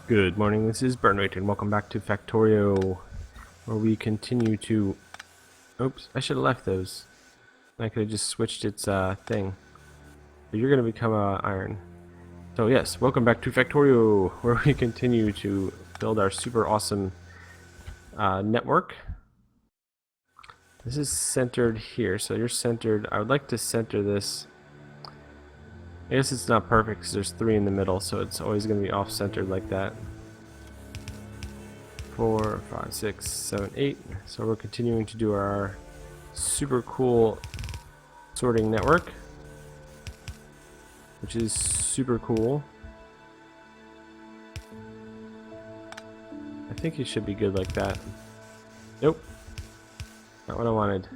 Good morning, this is Burnrate, and welcome back to Factorio, where we continue to... Oops, I should have left those. I could have just switched its thing. But you're going to become iron. So yes, welcome back to Factorio, where we continue to build our super awesome network. This is centered here, so you're centered. I would like to center this. I guess it's not perfect because there's 3 in the middle, so it's always going to be off-centered like that. 4, 5, 6, 7, 8. So we're continuing to do our super cool sorting network, which is super cool. I think it should be good like that. Nope. Not what I wanted.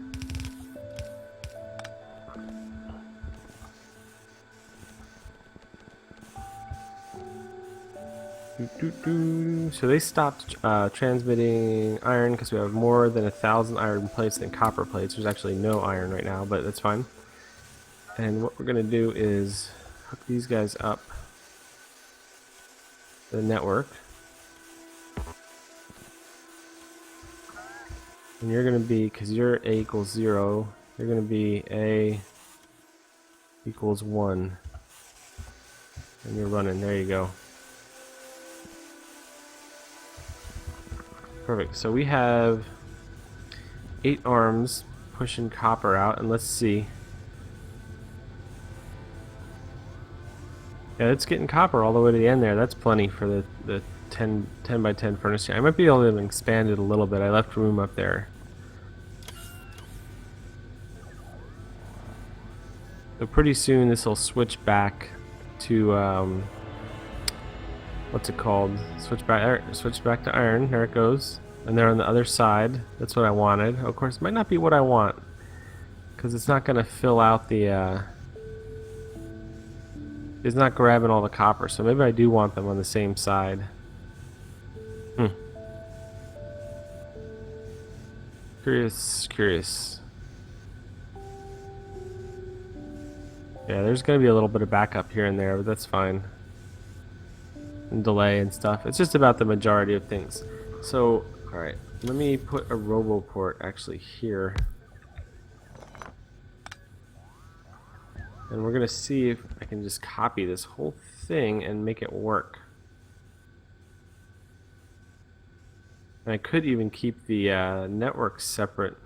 So they stopped transmitting iron because we have more than 1,000 iron plates than copper plates. There's actually no iron right now, but that's fine. And what we're going to do is hook these guys up to the network. And you're going to be, because you're A equals 0, you're going to be A equals 1. And you're running. There you go. Perfect. So we have 8 arms pushing copper out, and let's see. Yeah, it's getting copper all the way to the end there. That's plenty for the 10 by 10 furnace here. I might be able to expand it a little bit. I left room up there. So pretty soon this will switch back to what's it called? Switch back to iron. There it goes. And they're on the other side. That's what I wanted. Of course, it might not be what I want, because it's not going to fill out the. It's not grabbing all the copper. So maybe I do want them on the same side. Curious. Yeah, there's going to be a little bit of backup here and there, but that's fine. And delay and stuff. It's just about the majority of things. So, alright, let me put a roboport actually here. And we're going to see if I can just copy this whole thing and make it work. And I could even keep the network separate.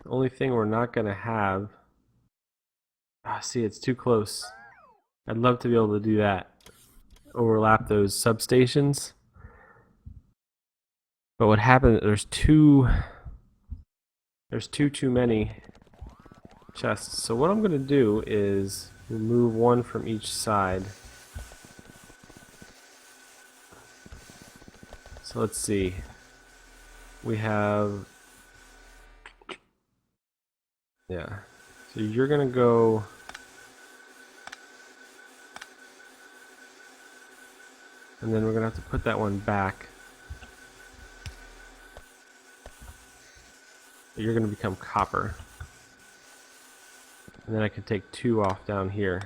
The only thing we're not going to have... see, it's too close. I'd love to be able to do that. Overlap those substations. But what happened, there's too many chests. So what I'm going to do is remove one from each side. So let's see. We have... Yeah. So you're going to go... And then we're going to have to put that one back. You're going to become copper. And then I can take 2 off down here.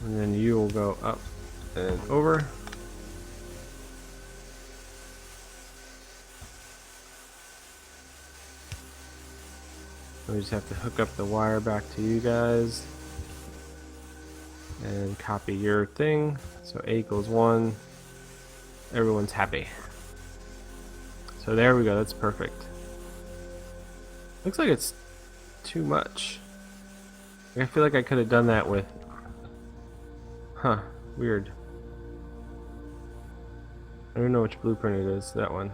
And then you will go up and over. We just have to hook up the wire back to you guys and copy your thing. So A equals 1. Everyone's happy. So there we go. That's perfect. Looks like it's too much. I feel like I could have done that with... Huh. Weird. I don't know which blueprint it is. That one.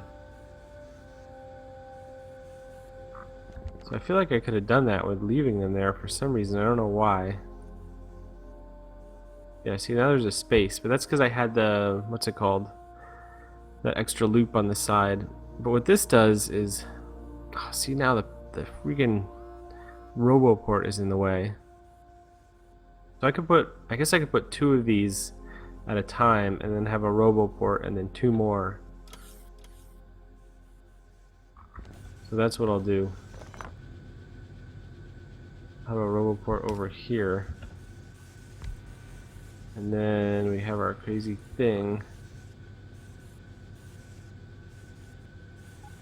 So I feel like I could have done that with leaving them there for some reason. I don't know why. Yeah, see, now there's a space, but that's because I had the, what's it called? That extra loop on the side. But what this does is, oh, see, now the freaking roboport is in the way. So I guess I could put 2 of these at a time and then have a roboport and then 2 more. So that's what I'll do. Have a roboport over here. And then we have our crazy thing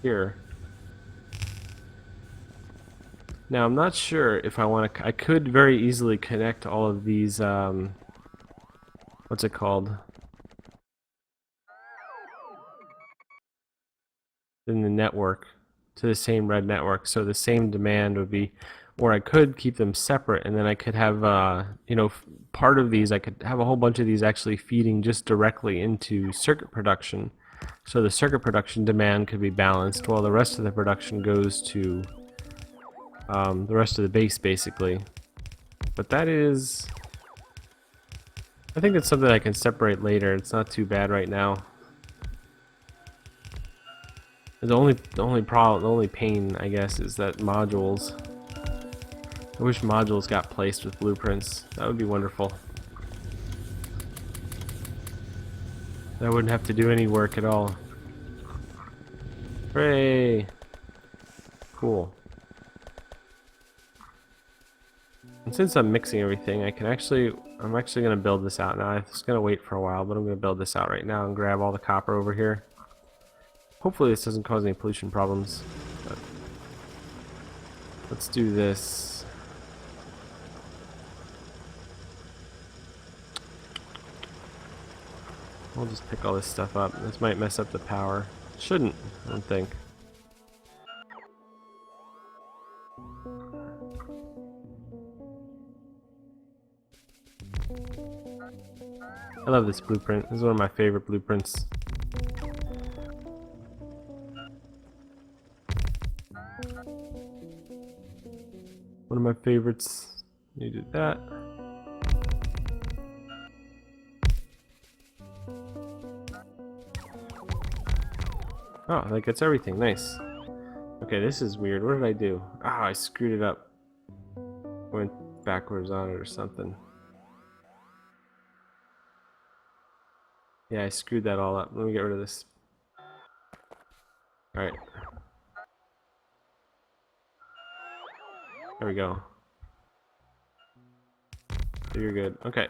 here. Now I'm not sure if I want to. I could very easily connect all of these. What's it called? In the network to the same red network, so the same demand would be. Or I could keep them separate, and then I could have, you know, part of these. I could have a whole bunch of these actually feeding just directly into circuit production, so the circuit production demand could be balanced, while the rest of the production goes to the rest of the base, basically. But that is, I think it's something I can separate later. It's not too bad right now. The only pain, I guess, is that modules. I wish modules got placed with blueprints. That would be wonderful. I wouldn't have to do any work at all. Hooray! Cool. And since I'm mixing everything, I'm actually going to build this out now. I was going to wait for a while, but I'm going to build this out right now and grab all the copper over here. Hopefully this doesn't cause any pollution problems. But let's do this. We'll just pick all this stuff up. This might mess up the power. Shouldn't, I don't think. I love this blueprint. This is one of my favorite blueprints. One of my favorites. You did that. Oh, that gets everything. Nice. Okay, this is weird. What did I do? Ah, I screwed it up. Went backwards on it or something. Yeah, I screwed that all up. Let me get rid of this. Alright. There we go. So you're good. Okay.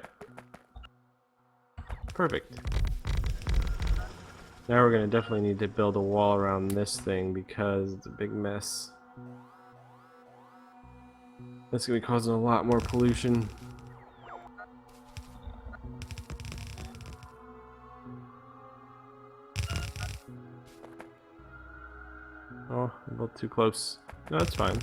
Perfect. Now we're going to definitely need to build a wall around this thing because it's a big mess. That's going to be causing a lot more pollution. Oh, a little too close. No, that's fine.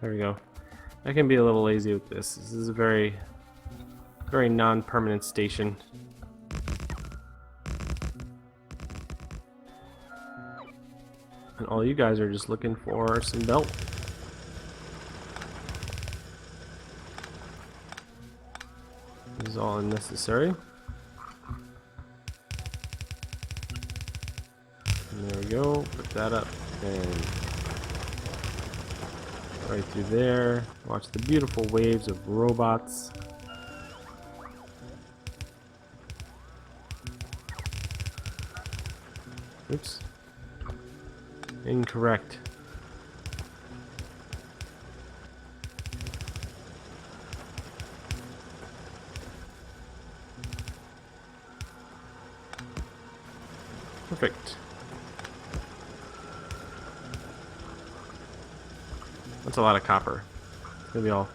There we go. I can be a little lazy with this. This is a very non-permanent station. And all you guys are just looking for some belt. This is all unnecessary. And there we go. Put that up and right through there. Watch the beautiful waves of robots. Oops. Incorrect. Perfect. That's a lot of copper. It's gonna be all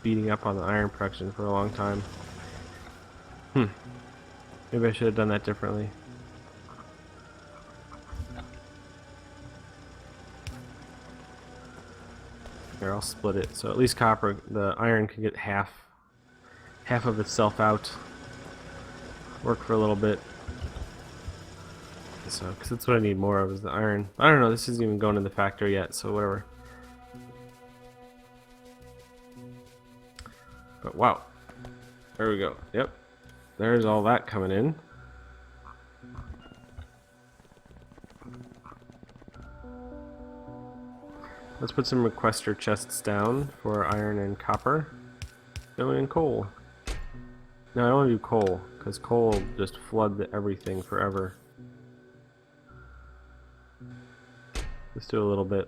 beating up on the iron production for a long time. Maybe I should have done that differently. Here, I'll split it. So at least copper, the iron can get half of itself out. Work for a little bit. So, because that's what I need more of is the iron. I don't know, this isn't even going in the factory yet, so whatever. But wow. There we go. Yep. There's all that coming in. Let's put some requester chests down for iron and copper. Stone and coal. No, I don't want to do coal. because coal will just flood everything forever. Let's do a little bit.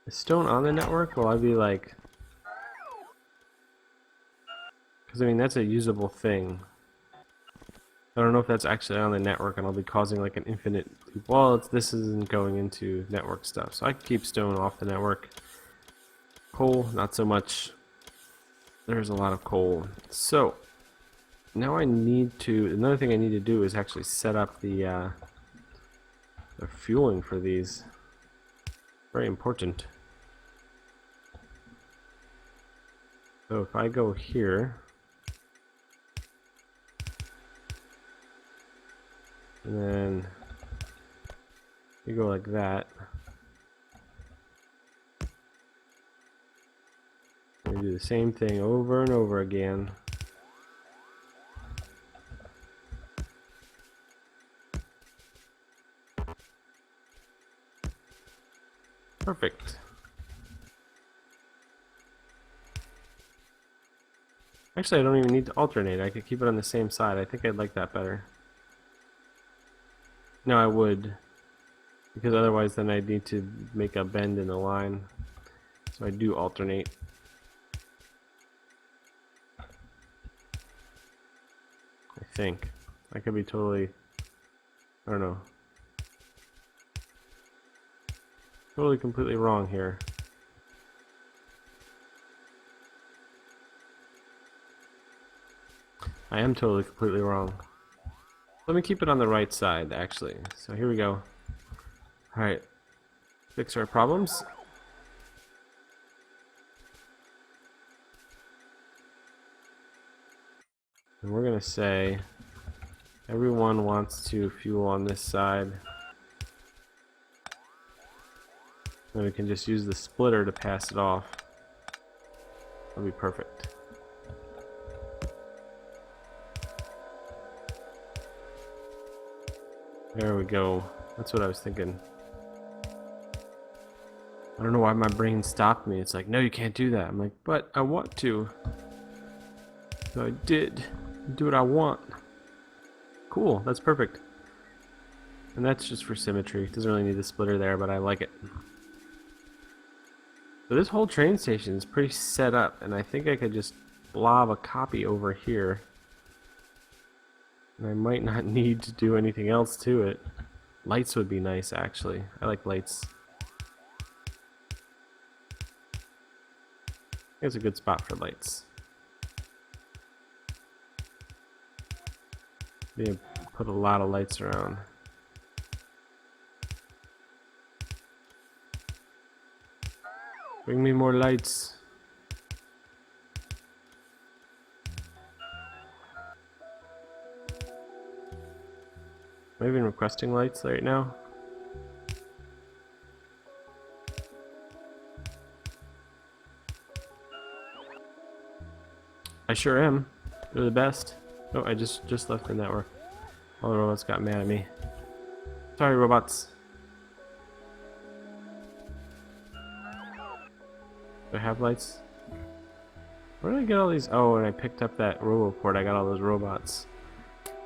Is stone on the network? Will I be like... Because I mean, that's a usable thing. I don't know if that's actually on the network and I'll be causing like an infinite... Well, this isn't going into network stuff, so I can keep stone off the network. Coal, not so much. There's a lot of coal. So, now I need to... Another thing I need to do is actually set up the fueling for these. Very important. So if I go here, and then you go like that, and do the same thing over and over again. Perfect. Actually, I don't even need to alternate. I could keep it on the same side. I think I'd like that better. No, I would. Because otherwise then I'd need to make a bend in the line. So I do alternate. I think. I could be totally... I don't know. Totally completely wrong here. I am totally completely wrong. Let me keep it on the right side, actually. So here we go. Alright. Fix our problems. And we're going to say everyone wants to fuel on this side. Then we can just use the splitter to pass it off. That'll be perfect. There we go. That's what I was thinking. I don't know why my brain stopped me. It's like, no, you can't do that. I'm like, but I want to. So I did. Do what I want. Cool, that's perfect. And that's just for symmetry. It doesn't really need the splitter there, but I like it. So this whole train station is pretty set up, and I think I could just blob a copy over here. And I might not need to do anything else to it. Lights would be nice, actually. I like lights. Here's a good spot for lights. Yeah, put a lot of lights around. Bring me more lights. Am I even requesting lights right now? I sure am. They're the best. Oh, I just left the network. All the robots got mad at me. Sorry, robots. Do I have lights? Where did I get all these? Oh, when I picked up that roboport, I got all those robots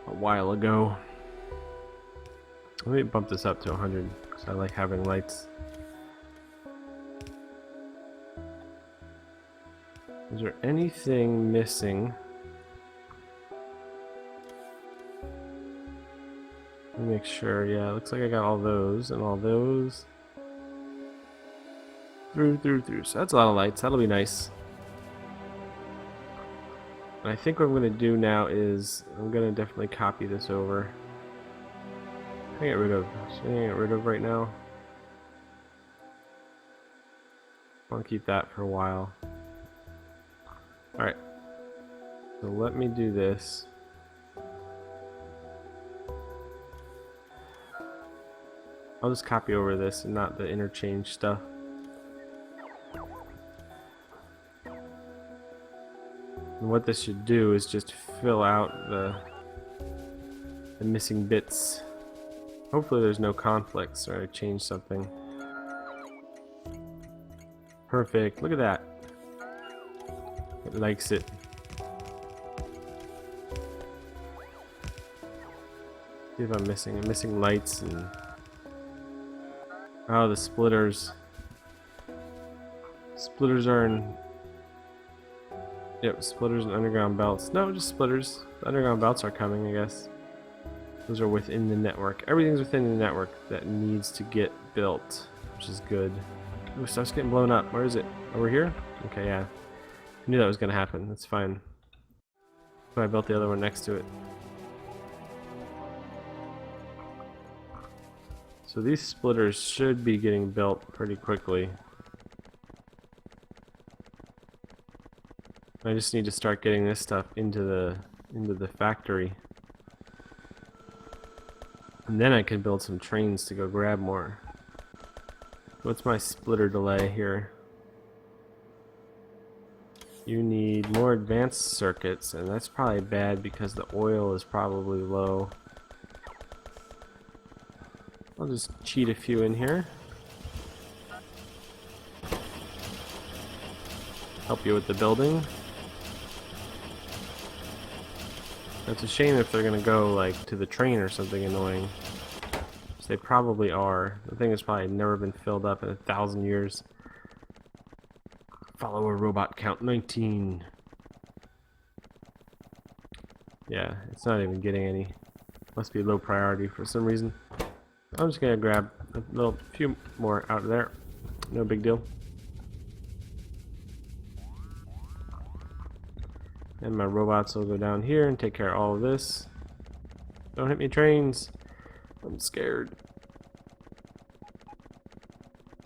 a while ago. Let me bump this up to 100 because I like having lights. Is there anything missing? Let me make sure. Yeah, it looks like I got all those and all those. Through. So that's a lot of lights. That'll be nice. And I think what I'm going to do now is I'm going to definitely copy this over. I get rid of. Should I get rid of right now? I'll keep that for a while. Alright. So let me do this. I'll just copy over this and not the interchange stuff. And what this should do is just fill out the missing bits. Hopefully there's no conflicts or I change something. Perfect. Look at that. It likes it. See if I'm missing lights and... Oh, the splitters. Splitters are in... Yep, splitters and underground belts. No, just splitters. The underground belts are coming, I guess. Those are within the network. Everything's within the network that needs to get built, which is good. Oh, stuff's getting blown up. Where is it? Over here? Okay, yeah. I knew that was going to happen. That's fine. But I built the other one next to it. So these splitters should be getting built pretty quickly. I just need to start getting this stuff into the factory. And then I can build some trains to go grab more. What's my splitter delay here? You need more advanced circuits, and that's probably bad because the oil is probably low. I'll just cheat a few in here. Help you with the building. It's a shame if they're gonna go like to the train or something annoying. Which they probably are. The thing has probably never been filled up in 1,000 years. Follower robot count 19. Yeah, it's not even getting any. Must be low priority for some reason. I'm just gonna grab a few more out of there. No big deal. And my robots will go down here and take care of all of this. Don't hit me, trains. I'm scared.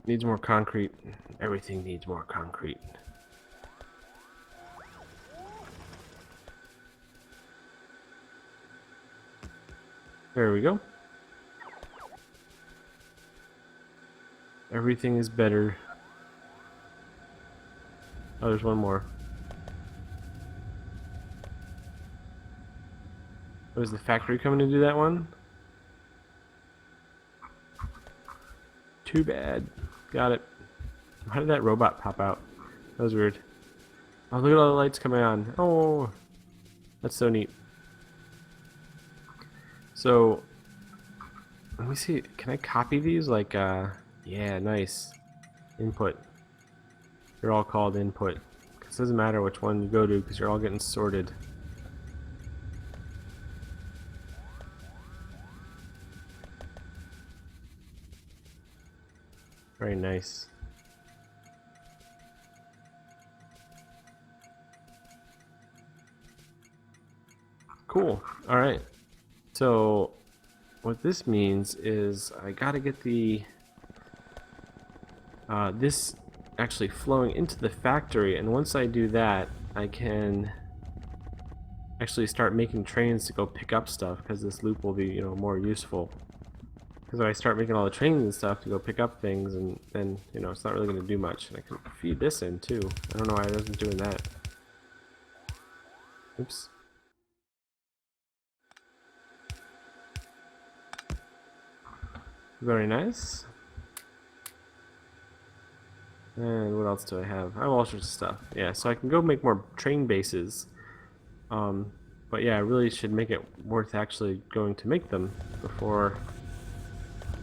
Needs more concrete. Everything needs more concrete. There we go. Everything is better. Oh, there's one more. Was the factory coming to do that one? Too bad. Got it. How did that robot pop out? That was weird. Oh, look at all the lights coming on. Oh, that's so neat. So, let me see. Can I copy these? Like, yeah, nice. Input. They're all called input. It doesn't matter which one you go to because you're all getting sorted. Very nice. Cool. Alright. So, what this means is I gotta get the this actually flowing into the factory, and once I do that, I can actually start making trains to go pick up stuff, because this loop will be, you know, more useful. Because if I start making all the trains and stuff to go pick up things, and then, you know, it's not really going to do much. And I can feed this in too. I don't know why it wasn't doing that. Oops. Very nice. And what else do I have? I have all sorts of stuff. Yeah, so I can go make more train bases. But yeah, I really should make it worth actually going to make them before,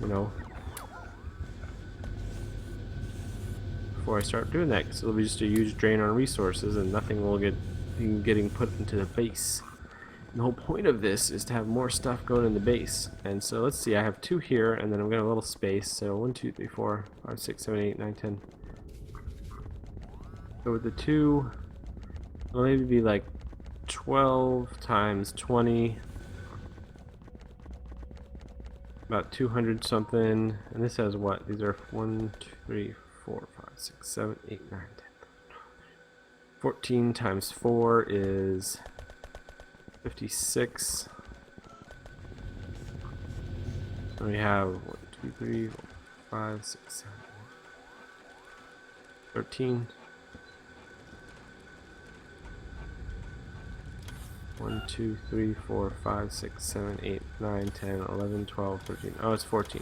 you know, before I start doing that, because it'll be just a huge drain on resources and nothing will get getting put into the base. And the whole point of this is to have more stuff going in the base. And so let's see, I have 2 here, and then I'm gonna have a little space. So 1, 2, 3, 4, 5, 6, 7, 8, 9, 10. So with the 2, it'll maybe be like 12 times 20. About 200 something. And this has what? These are 1, 2, 3, 4, 5, 6, 7, 8, 9, 10. 14 times 4 is 56. So we have 1, 2, 3, 4, 5, 6, 7, 13. 1, 2, 3, 4, 5, 6, 7, 8, 9, 10, 11, 12, 13. Oh, it's 14.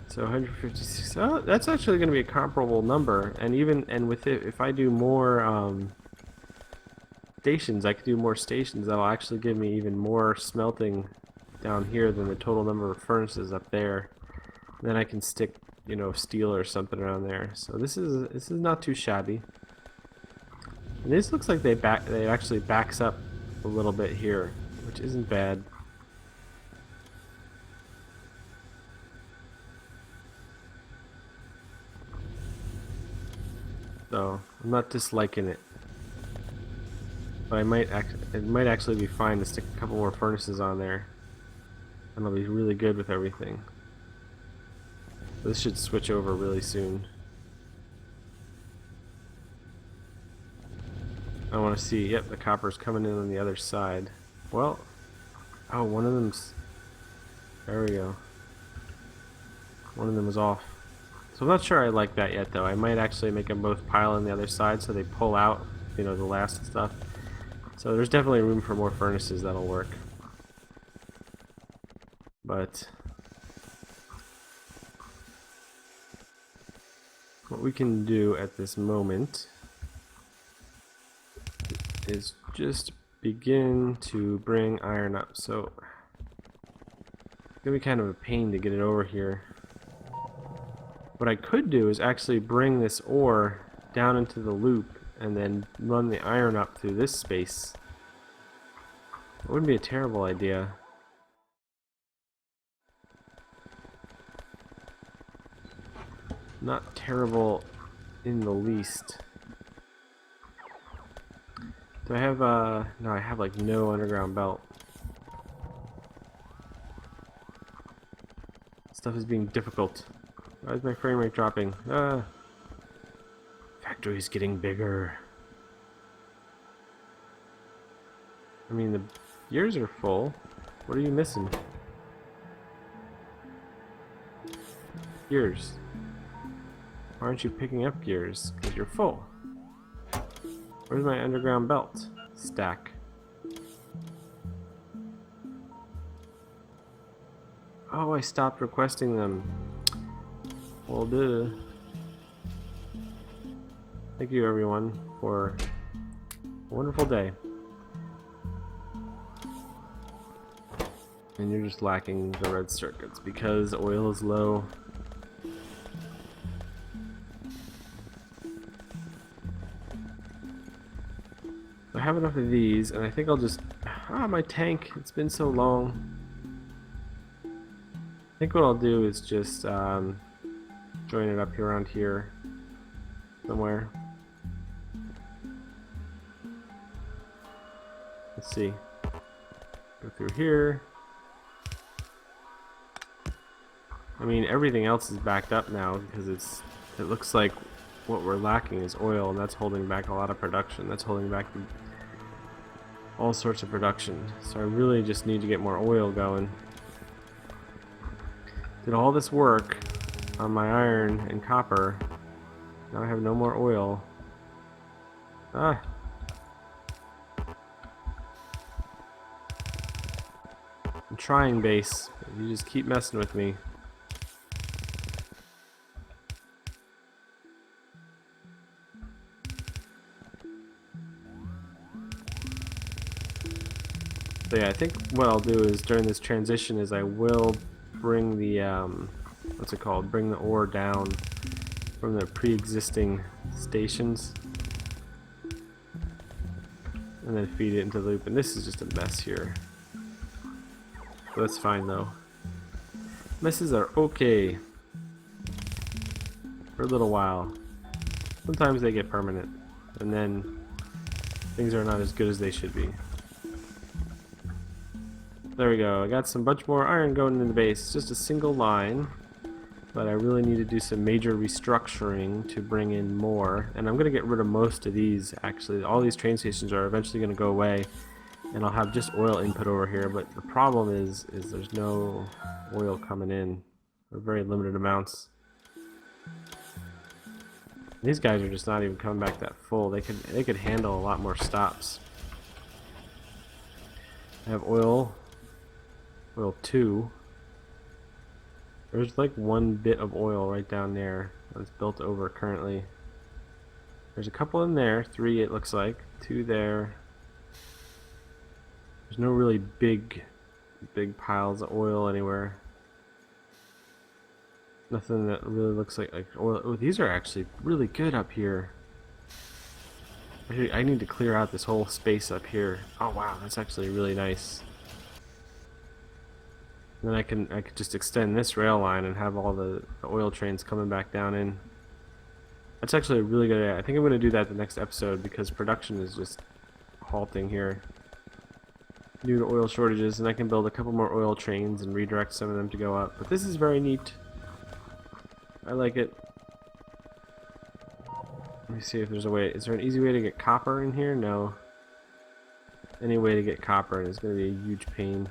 So 156. Oh, that's actually going to be a comparable number. And even with it, if I do more, stations. I could do more stations that'll actually give me even more smelting down here than the total number of furnaces up there. Then I can stick, you know, steel or something around there. So this is not too shabby. And this looks like they actually backs up a little bit here, which isn't bad. So I'm not disliking it, but it might actually be fine to stick a couple more furnaces on there, and it'll be really good with everything. This should switch over really soon. I want to see. Yep, the copper's coming in on the other side. Well, oh, one of them's. There we go. One of them was off. So I'm not sure I like that yet, though. I might actually make them both pile on the other side so they pull out, you know, the last stuff. So there's definitely room for more furnaces that'll work. But what we can do at this moment is just begin to bring iron up. So it's gonna be kind of a pain to get it over here. What I could do is actually bring this ore down into the loop and then run the iron up through this space. It wouldn't be a terrible idea. Not terrible in the least. Do I have no, I have like no underground belt. Stuff is being difficult. Why is my frame rate dropping? Factory's getting bigger. I mean, the gears are full. What are you missing? Gears. Why aren't you picking up gears? Because you're full. Where's my underground belt? Stack. Oh, I stopped requesting them. Well, duh. Thank you, everyone, for a wonderful day. And you're just lacking the red circuits because oil is low. I have enough of these, and I think I'll just... Ah, my tank! It's been so long. I think what I'll do is just join it up here around here somewhere. Let's see. Go through here. I mean, everything else is backed up now because it looks like what we're lacking is oil, and that's holding back a lot of production. That's holding back all sorts of production. So I really just need to get more oil going. Did all this work on my iron and copper. Now I have no more oil. Ah. I'm trying, base. You just keep messing with me. So yeah, I think what I'll do is during this transition is I will bring the what's it called? Bring the ore down from the pre-existing stations, and then feed it into the loop. And this is just a mess here. But that's fine though. Messes are okay for a little while. Sometimes they get permanent, and then things are not as good as they should be. There we go. I got some bunch more iron going in the base. It's just a single line, but I really need to do some major restructuring to bring in more. And I'm going to get rid of most of these, actually. All these train stations are eventually going to go away, and I'll have just oil input over here. But the problem is there's no oil coming in, or very limited amounts. These guys are just not even coming back that full. They could handle a lot more stops. I have oil 2. There's like one bit of oil right down there that's built over currently. There's a couple in there, 3 it looks like, 2 there, There's no really big piles of oil anywhere. Nothing that really looks like oil. Oh, these are actually really good up here. I need to clear out this whole space up here. Oh wow, that's actually really nice. And then I could just extend this rail line and have all the oil trains coming back down in. That's actually a really good idea. I think I'm going to do that the next episode because production is just halting here due to oil shortages, and I can build a couple more oil trains and redirect some of them to go up. But this is very neat. I like it. Let me see if there's a way. Is there an easy way to get copper in here? No. Any way to get copper is going to be a huge pain.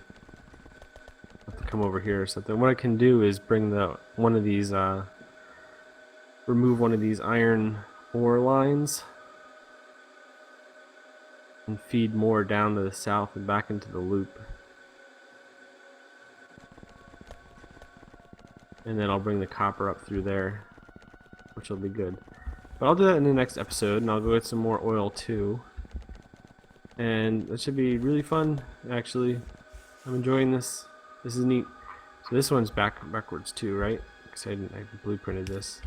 I'll have to come over here or something. What I can do is bring one of these, remove one of these iron ore lines and feed more down to the south and back into the loop. And then I'll bring the copper up through there, which will be good. But I'll do that in the next episode, and I'll go get some more oil too. And that should be really fun, actually. I'm enjoying this. This is neat. So this one's backwards too, right? Because I blueprinted this.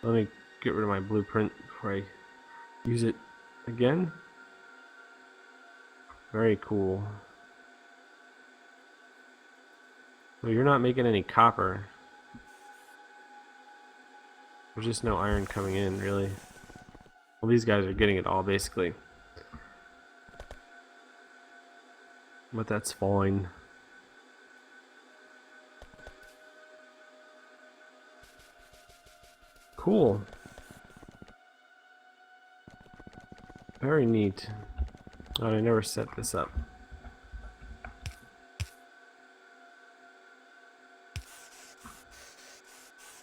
So let me get rid of my blueprint before I use it again. Very cool. So you're not making any copper. There's just no iron coming in, really. Well, these guys are getting it all, basically. But that's fine. Cool. Very neat. Oh, I never set this up.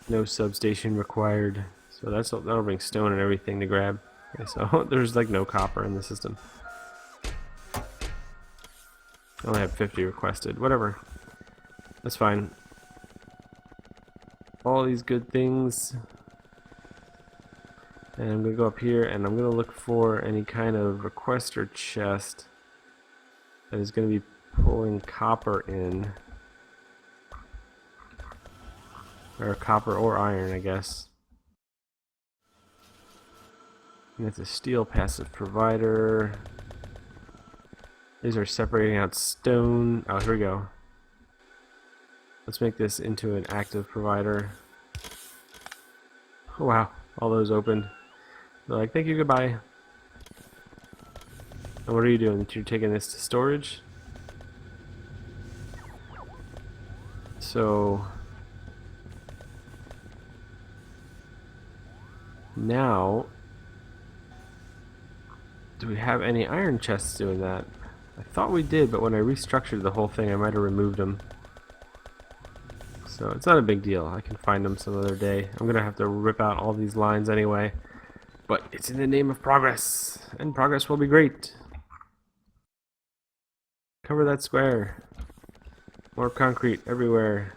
No substation required. So that'll bring stone and everything to grab. Okay, so there's like no copper in the system. I only have 50 requested. Whatever. That's fine. All these good things. And I'm going to go up here and I'm going to look for any kind of requester chest that is going to be pulling copper in. Or copper or iron, I guess. And it's a steel passive provider. These are separating out stone. Oh, here we go. Let's make this into an active provider. Oh, wow, all those opened. They're like, thank you, goodbye. And what are you doing? You're taking this to storage? So now, do we have any iron chests doing that? I thought we did, but when I restructured the whole thing, I might have removed them. So it's not a big deal. I can find them some other day. I'm gonna have to rip out all these lines anyway. But it's in the name of progress, and progress will be great. Cover that square. More concrete everywhere.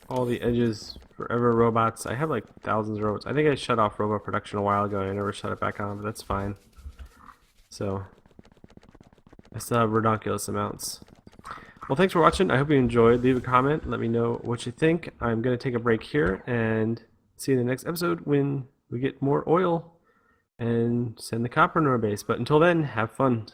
All the edges, forever robots. I have like thousands of robots. I think I shut off robot production a while ago and I never shut it back on, but that's fine. So I still have ridiculous amounts. Well, thanks for watching. I hope you enjoyed. Leave a comment. Let me know what you think. I'm going to take a break here and see you in the next episode when we get more oil and send the copper into our base. But until then, have fun.